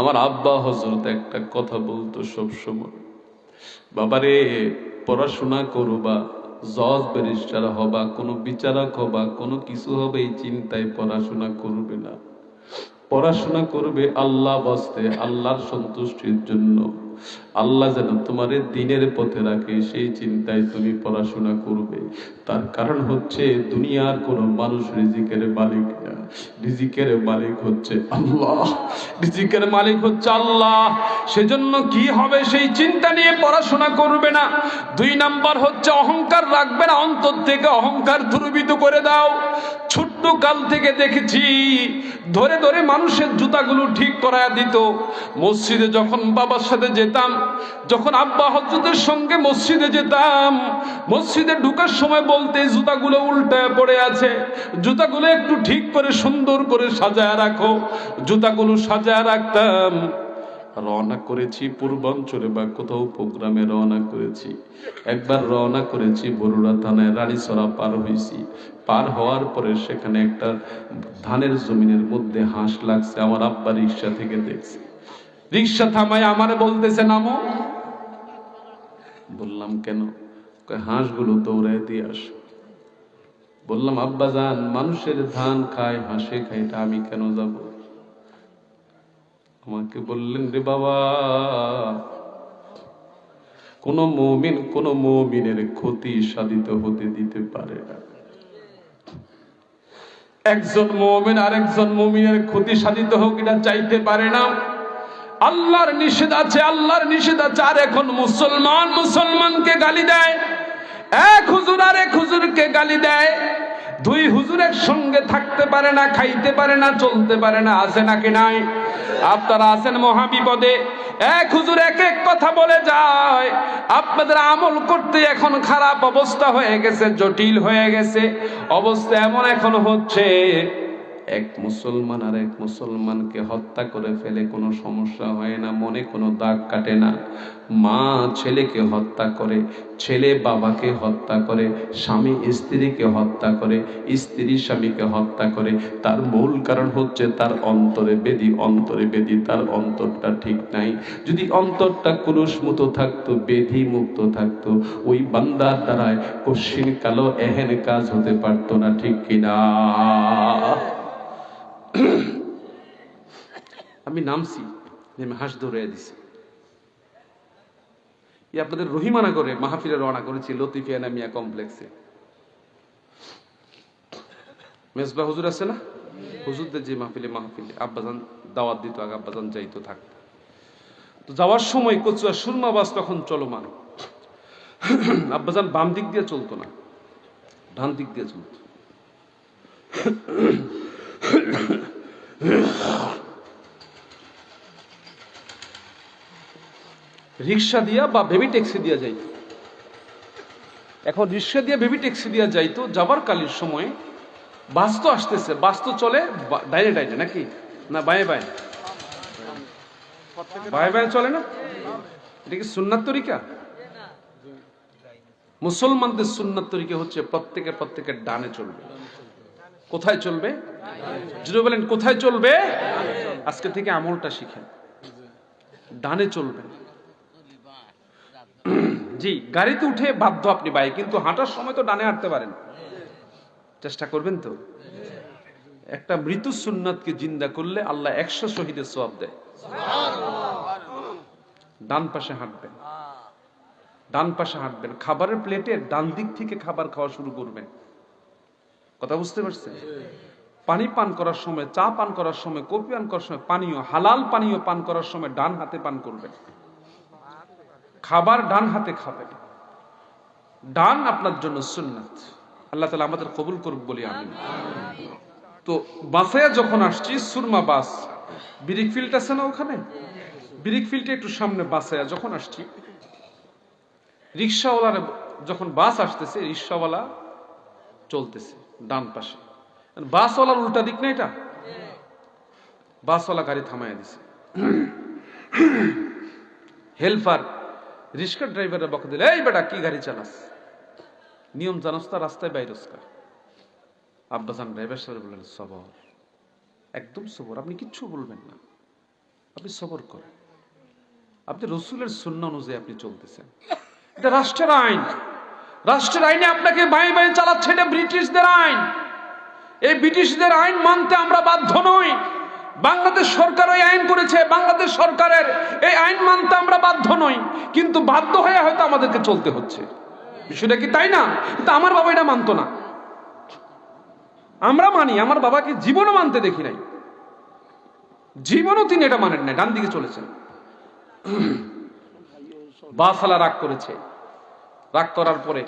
আমার আব্বা হযরত একটা কথা বলতো সব সময়, বাবারে পড়াশোনা করবা, জজ ব্যারিস্টার হবা, কোনো বিচারক হবা, কোনো কিছু হবে এই চিন্তায় পড়াশোনা করবে না। পড়াশোনা করবে আল্লাহ বাস্তে, আল্লাহর সন্তুষ্টির জন্য, আল্লাহ যেন তোমারে দিনের পথে রাখে সেই চিন্তায় তুমি পড়াশোনা করবে। তার কারণ হচ্ছে দুনিয়ার কোন মানুষ রিজিকের মালিক না, রিজিকের মালিক হচ্ছে আল্লাহ, রিজিকের মালিক হচ্ছে আল্লাহ। সেজন্য কি হবে সেই চিন্তা নিয়ে পড়াশোনা করবে না। 2 নাম্বার হচ্ছে অহংকার রাখবে না, অন্তর থেকে অহংকার দূরীভূত করে দাও। ছোট্ট কাল থেকে দেখেছি ধরে ধরে মানুষের জুতাগুলো ঠিক করায়া দিত। মসজিদে যখন বাবার সাথে যেতাম, যখন আব্বা হযরতের সঙ্গে মসজিদে যেতাম, মসজিদে ঢোকার সময় বলতে জুতাগুলো উল্টায় পড়ে আছে, জুতাগুলো একটু ঠিক করে সুন্দর করে সাজায় রাখো। জুতাগুলো সাজায় রাখতাম। রওনা করেছি পূর্বাঞ্চলে বা কোথাও প্রোগ্রামে রওনা করেছি। একবার রওনা করেছি বরুড়া থানায়, রানীসরা পার হয়েছি। পার হওয়ার পরে সেখানে একটা ধানের জমিনের মধ্যে হাঁস লাগছে। আমার আব্বা রিক্সা থেকে দেখছে, রিক্সা থামায় আমারে বলতেছে নামো। বললাম কেন? হাঁসগুলো দৌড়ায় দিয়ে আস। বললাম আব্বা জান, মানুষের ধান খায়, হাঁসে খায়, এটা আমি কেন যাব? আমাকে বললেন রে বাবা, কোন মুমিন কোন মুমিনের ক্ষতি সাধিত হতে দিতে পারে না। একজন মুমিন আরেকজন মুমিনের ক্ষতি সাধিত হোক এটা চাইতে পারে না। আল্লাহর নিষেধ আছে, আল্লাহর নিষেধ আছে। আর এখন মুসলমান মুসলমানকে গালি দেয়, এক হুজুর আরেক হুজুরকে গালি দেয়, 2 হুজুর একসঙ্গে থাকতে পারে না, খাইতে পারে না, চলতে পারে না। আছে নাকি নাই? আপনারা আছেন মহাবিপদে। এক হুজুর এক এক কথা বলে যায়, আপনাদের আমল করতে এখন খারাপ অবস্থা হয়ে গেছে, জটিল হয়ে গেছে। অবস্থা এমন এখন হচ্ছে, এক মুসলমান আর এক মুসলমানকে হত্যা করে ফেলে কোনো সমস্যা হয় না, মনে কোনো দাগ কাটে না। মা ছেলেকে হত্যা করে, ছেলে বাবাকে হত্যা করে, স্বামী স্ত্রীকে হত্যা করে, স্ত্রী স্বামীকে হত্যা করে। তার মূল কারণ হচ্ছে তার অন্তরে বেদি, অন্তরে বেদি, তার অন্তরটা ঠিক নাই। যদি অন্তরটা কুলুষ মুক্ত থাকতো, বেধি মুক্ত থাকতো, ওই বান্দার দ্বারায় কশিন কালো এহেন কাজ হতে পারতো না, ঠিক কিনা? আমি নামছি, নেমে হাঁস ধরে দিছি। আপনাদের রহিমানা করে মাহফিলে রওনা করেছি লতিফিয়ানা মিয়া কমপ্লেক্সে। মেজবা হুজুর আছে না, হুজুরদের যে মাহফিলে আব্বাজান দাওয়াত দিত, আগে আব্বাজান যাইতো থাকতো। তো যাওয়ার সময় কচুয়া সুরমা বাস তখন চলমান। আব্বাজান বাম দিক দিয়ে চলতো না, ডান দিক দিয়ে চলতো। রিক্সা দিয়া বা বেবি ট্যাক্সি দিয়া যাইতো। এখন রিক্সা দিয়ে বেবি ট্যাক্সি দিয়া যাইতো। যাবার কালের সময় বাস তো আসতেছে, বাস তো চলে ডাইনে ডাইনে নাকি না বাঁয়ে বাঁয়ে? বাঁয়ে বাঁয়ে চলে না? এটা কি সুন্নাত তরিকা? মুসলমানদের সুন্নাত তরিকা হচ্ছে প্রত্যেকের ডানে চলবে। কোথায় চলবে? যদি বলেন কোথায় চলবে? আজকে থেকে আমলটা শিখেন, ডানে চলবেন। জি, গাড়িতে উঠে বাধ্য আপনি বাই, কিন্তু হাঁটার সময় তো ডানে হাঁটতে পারেন। চেষ্টা করবেন তো। একটা মৃত্যু সুন্নাতকে জিন্দা করলে আল্লাহ 100 শহীদের সওয়াব দেয়। ডান পাশে হাঁটবেন, ডান পাশে হাঁটবেন। খাবারের প্লেটে ডান দিক থেকে খাবার খাওয়া শুরু করবেন। কথা বুঝতে পারছেন? পানি পান করার সময়, চা পান করার সময়, কফি পান করার সময়, পানীয় হালাল পানীয় পান করার সময় ডান হাতে পান করবেন। খাবার ডান হাতে খাবেন। ডান আপনার জন্য সুন্নাত। আল্লাহ তাআলা আমাদের কবুল করুক বলি আমিন। তো বাসে যখন আসছি, সুরমা বাস, ব্রিক ফিল্ড আছে না ওখানে, ব্রিক ফিল্ডে একটু সামনে বাসে যখন আসছি, রিক্সাওয়ালার যখন বাস আসতেছে, রিক্সাওয়ালা চলতেছে ডান পাশে, বাসওয়ালার উল্টা দিক না এটা। বাসওয়ালা গাড়ি থামাইয়া দিছে। হেল্পার রিক্সা ড্রাইভারের বকা দিলে, এই বেটা কি গাড়ি চালাস, নিয়ম জানোস তা, রাস্তায় বাইরস কা? আব্বাজান ড্রাইভার সাহেব বললেন সবর, একদম সবর, আপনি কিচ্ছু বলবেন না। আপনি সবর করেন, আপনি রসুলের সুন্নাহ অনুযায়ী আপনি চলতেছেন। এটা রাষ্ট্রের আইন, রাষ্ট্রের আইনে আপনাকে বাঁয়ে বাঁয়ে চালাচ্ছে, এটা ব্রিটিশদের আইন। এই ব্রিটিশদের আইন মানতে আমরা বাধ্য নই। বাংলাদেশ সরকার এই আইন করেছে, বাংলাদেশ সরকারের এই আইন মানতে আমরা বাধ্য নই, কিন্তু বাধ্য হয়ে হয়তো আমাদেরকে চলতে হচ্ছে। বিষয়টা কি তাই না? কিন্তু আমার বাবা এটা মানতো না। আমরা মানি, আমার বাবাকে জীবনও মানতে দেখি নাই, জীবনও তিনি এটা মানেন না, ডান দিকে চলেছেন। বাসালা রাগ করেছে, রাগ করার পরে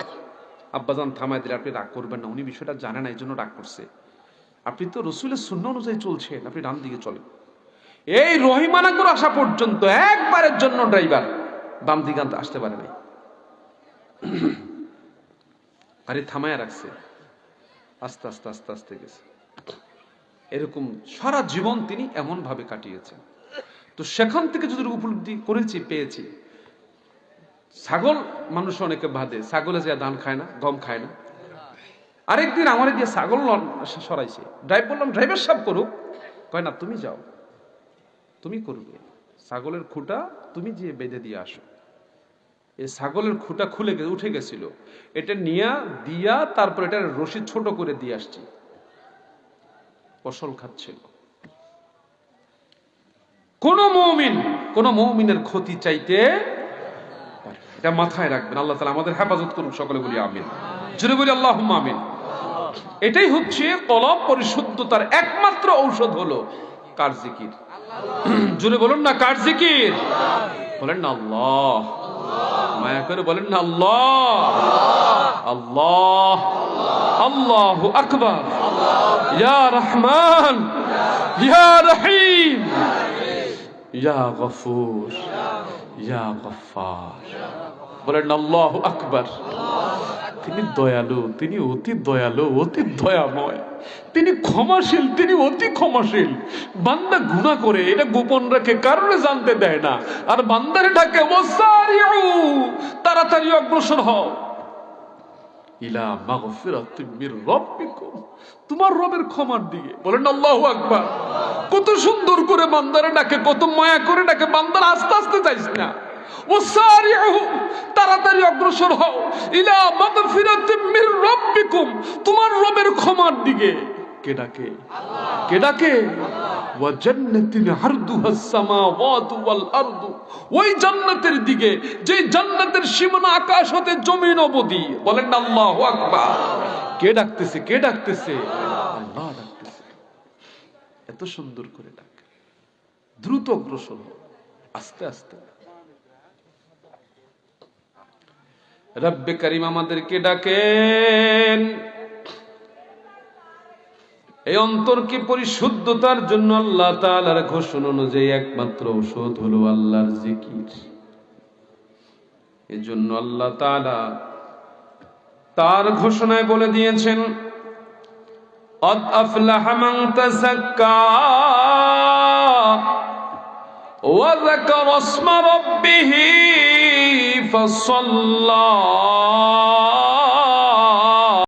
আব্বাজান থামায় দিলে, আপনি রাগ করবেন না, উনি বিষয়টা জানে না এই জন্য রাগ করছে, আপনি তো রসুলের সুন্নাহ অনুযায়ী চলছেন, আপনি ডান দিকে চলেন। এই রহিমানাগর আসা পর্যন্ত একবারের জন্য ড্রাইভার বাম দিকে আসতে পারে নাই, গাড়ি থামায় রাখছে, আস্তে আস্তে আস্তে আস্তে গেছে। এরকম সারা জীবন তিনি এমন ভাবে কাটিয়েছেন। তো সেখান থেকে যদি উপলব্ধি করেছি, পেয়েছি, ছাগল মানুষ অনেকে বাঁধে, ছাগলে যে ধান খায় না, গম খায় না। আরেকদিন আমার দিয়ে ছাগল সরাইছে, বললাম ড্রাইভার সাহেব করুক, কয় না তুমি যাও, তুমি করবে, ছাগলের খুঁটা তুমি যে বেঁধে দিয়ে আসো। এই ছাগলের খুঁটা খুলে উঠে গেছিল, এটা নিয়ে দিয়া তারপর এটা রশি ছোট করে দিয়ে আসছি, ফসল খাচ্ছিল। কোন মুমিনের ক্ষতি চাইতে, এটা মাথায় রাখবেন। আল্লাহ তাআলা আমাদের হেফাজত করুন, সকলে বলি আমিন, জোরে বলি আল্লাহুম্মা আমিন। এটাই হচ্ছে কলব পরিশুদ্ধতার একমাত্র ঔষধ, হলো কার জিকির। জোরে বলুন না, কার জিকির? বলেন না আল্লাহ, মায়া করে বলেন না আল্লাহ, আল্লাহ, আল্লাহু আকবার, ইয়া রহমান, ইয়া রহিম, ইয়া গফুর, ইয়া গফফার। বলেন আল্লাহু আকবার। তিনি দয়ালু, তিনি অতি দয়ালু, অতি দয়াময়, তিনি ক্ষমাশীল, তিনি অতি ক্ষমাশীল। বান্দা গুনাহ করে এটা গোপন রাখে, কারণে জানতে দেয় না, আর বান্দারে ডাকে ওয়াসারিউ, তাড়াতাড়ি অগ্রসর হও ইলা মাগফিরাতিম মির রাব্বিকুম, তোমার রবের ক্ষমার দিকে। বলেন আল্লাহু আকবার। কত সুন্দর করে বান্দারে ডাকে, কত মায়া করে ডাকে, বান্দার আস্তে আস্তে যাইস না, ওয়াসারিউ, তাড়াতাড়ি অগ্রসর হও ইলা মাগফিরাতিম মির রাব্বিকুম, তোমার রবের ক্ষমার দিকে। কে ডাকে? কে ডাকে? ওয়া জান্নাতিন আরদুহাস সামাওয়াতু ওয়াল আরদু, ওই জান্নাতের দিকে যে জান্নাতের সীমানা আকাশ হতে জমিন অবধি। বলেন আল্লাহু আকবার। কে ডাকতেছে? কে ডাকতেছে? আল্লাহ ডাকতেছে। এত সুন্দর করে ডাকে, দ্রুত অগ্রসর হও, আস্তে আস্তে। রব্বে করিম আমাদেরকে ডাকেন। এই অন্তরকে পরিশুদ্ধতার জন্য আল্লাহ তাআলার ঘোষণা অনুযায়ী একমাত্র ঔষধ হলো আল্লাহর জিকির। এজন্য আল্লাহ তাআলা তার ঘোষণায় বলে দিয়েছেন, قد أفلح من تزكى وذكر اسم ربه فصلى